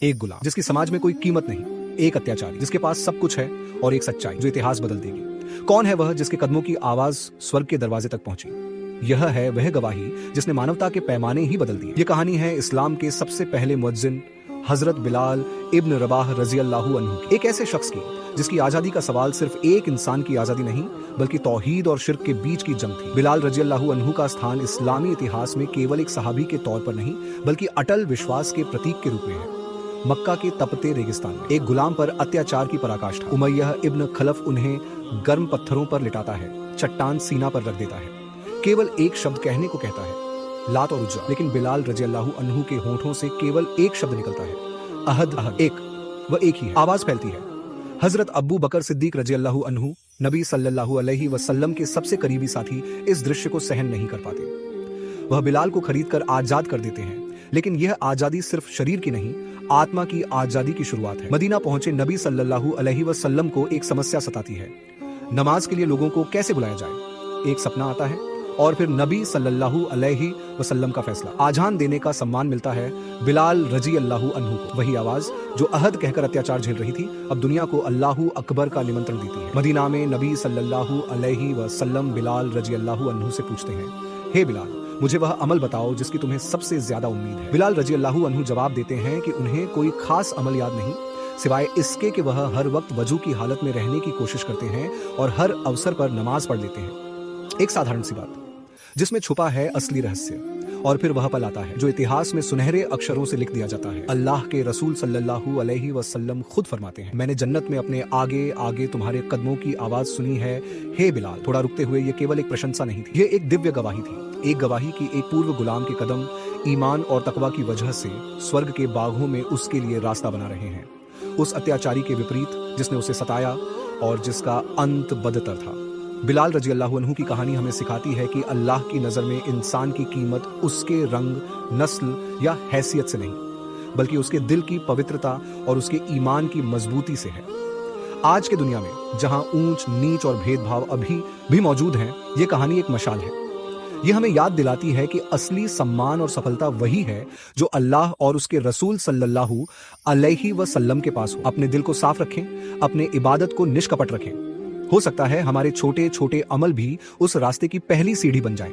एक गुलाम जिसकी समाज में कोई कीमत नहीं, एक अत्याचारी जिसके पास सब कुछ है, और एक सच्चाई जो इतिहास बदल देगी। कौन है वह जिसके कदमों की आवाज स्वर्ग के दरवाजे तक पहुंची? यह है वह गवाही जिसने मानवता के पैमाने ही बदल दिए। यह कहानी है इस्लाम के सबसे पहले मुअज्जिन हजरत बिलाल इब्न रबाह रजी अल्लाहु अन्हु की। एक ऐसे शख्स की जिसकी आजादी का सवाल सिर्फ एक इंसान की आजादी नहीं बल्कि तौहीद और शिर्क के बीच की जंग थी। बिलाल रजी अल्लाहु अन्हु का स्थान इस्लामी इतिहास में केवल एक सहाबी के तौर पर नहीं बल्कि अटल विश्वास के प्रतीक के रूप में है। मक्का के तपते रेगिस्तान में एक गुलाम पर अत्याचार की पराकाष्ठा। उमय्या इब्न खलफ उन्हें गर्म पत्थरों पर लिटाता है, चट्टान सीना पर रख देता है, केवल एक शब्द कहने को कहता है, लात और उज्जा। लेकिन बिलाल रजी अल्लाहु अन्हु के होठों से केवल एक शब्द निकलता है, अहद अहद, एक। वह एक ही है। आवाज फैलती है। हजरत अबू बकर सिद्दीक रजी अल्लाहु अन्हु नबी सल्लल्लाहु अलैहि वसल्लम के सबसे करीबी साथी इस दृश्य को सहन नहीं कर पाते। वह बिलाल को खरीद कर आजाद कर देते हैं, लेकिन यह आजादी सिर्फ शरीर की नहीं, आत्मा की आजादी की शुरुआत है। मदीना पहुंचे नबी सल्लल्लाहु अलैहि वसल्लम को एक समस्या सताती है, नमाज के लिए लोगों को कैसे बुलाया जाए। एक सपना आता है और फिर नबी सल्लल्लाहु अलैहि वसल्लम का फैसला। आजान देने का सम्मान मिलता है बिलाल रजी अल्लाहु अन्हु को। वही आवाज जो अहद कहकर अत्याचार झेल रही थी अब दुनिया को अल्लाहु अकबर का निमंत्रण देती है। मदीना में नबी सल्लल्लाहु अलैहि वसल्लम बिलाल रजी अल्लाहु अन्हु से पूछते हैं, हे बिलाल, मुझे वह अमल बताओ जिसकी तुम्हें सबसे ज्यादा उम्मीद है। बिलाल रजी अल्लाहु अन्हु जवाब देते हैं कि उन्हें कोई खास अमल याद नहीं, सिवाय इसके कि वह हर वक्त वजू की हालत में रहने की कोशिश करते हैं और हर अवसर पर नमाज पढ़ लेते हैं। एक साधारण सी बात जिसमें छुपा है असली रहस्य। और फिर वह पल आता है जो इतिहास में सुनहरे अक्षरों से लिख दिया जाता है। अल्लाह के रसूल सल्लल्लाहु अलैहि वसल्लम खुद फरमाते हैं, मैंने जन्नत में अपने आगे आगे तुम्हारे कदमों की आवाज सुनी है, हे बिलाल। थोड़ा रुकते हुए ये केवल एक प्रशंसा नहीं थी, ये एक दिव्य गवाही थी। एक गवाही की एक पूर्व गुलाम के कदम ईमान और तकवा की वजह से स्वर्ग के बागों में उसके लिए रास्ता बना रहे हैं। उस अत्याचारी के विपरीत जिसने उसे सताया और जिसका अंत बदतर था। बिलाल रजी अल्लाहु अन्हु की कहानी हमें सिखाती है कि अल्लाह की नज़र में इंसान की कीमत उसके रंग, नस्ल या हैसियत से नहीं बल्कि उसके दिल की पवित्रता और उसके ईमान की मजबूती से है। आज की दुनिया में जहां ऊंच नीच और भेदभाव अभी भी मौजूद हैं, ये कहानी एक मशाल है। ये हमें याद दिलाती है कि असली सम्मान और सफलता वही है जो अल्लाह और उसके रसूल सल्लल्लाहु अलैहि वसल्लम के पास हो। अपने दिल को साफ रखें, अपने इबादत को निष्कपट रखें। हो सकता है हमारे छोटे छोटे अमल भी उस रास्ते की पहली सीढ़ी बन जाएं।